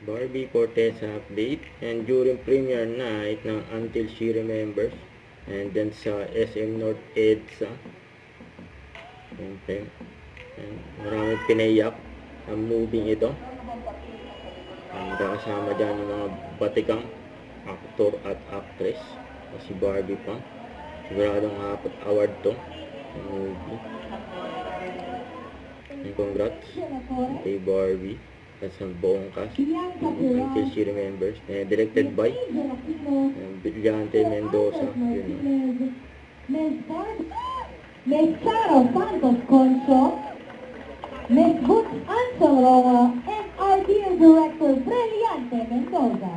Barbie Forteza update. And during premiere night ng Until She Remembers, and then sa SM North EDSA, siyempre, maraming pinayak ang movie ito. Kasama dyan yung mga batikang actor at actress, si Barbie pa. Siguradong apat award to ang movie. And congrats kay Barbie at sa buong cast Until She Remembers, directed by Brillante Mendoza. Yun, Ms. Charo Santos Concho, Ms. Butch Anselroa, and our dear director Brillante Mendoza.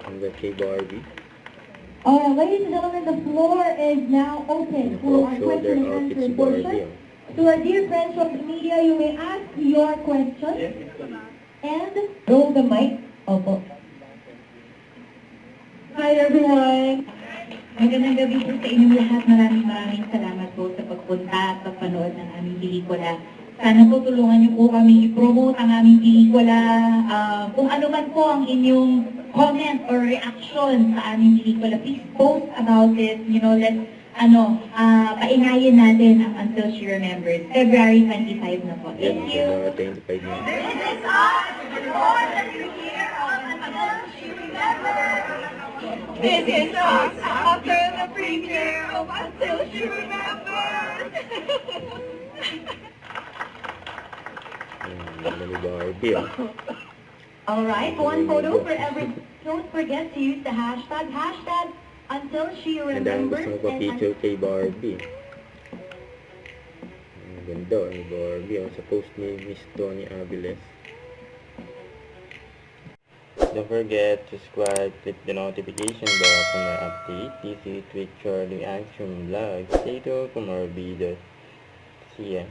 Congrats kay Barbie. Alright, ladies and gentlemen, the floor is now open for our question and answer portion. To our dear friends from the media, you may ask your questions and roll the mic. Opo. Hi everyone! Magandang gabi po sa inyong lahat. Maraming salamat po sa pagpunta at pagpanood ng aming pelikula. Sana po tulungan niyo po kami i-promote ang aming pelikula. Kung ano man po ang inyong comment or reaction sa aming pelikula, please post about it. You know, let's paingayin natin ang Until She Remembers. February 25 na po. Thank you. February 25 na. This is us, before that you hear of Until She Remembers. This is us, after the premiere of Until She Remembers. Ni Barbie, Alright, one photo for every... Don't forget to use the hashtag Until She And ang Remembers. gusto mo pa-picture kay Barbie. Ang ganda ni Barbie. Sa post ni Miss Tony Aviles. Don't forget to subscribe, click the notification bell for more update. This is Twitch Charlie Action Vlog. Stay tuned for more videos. See ya.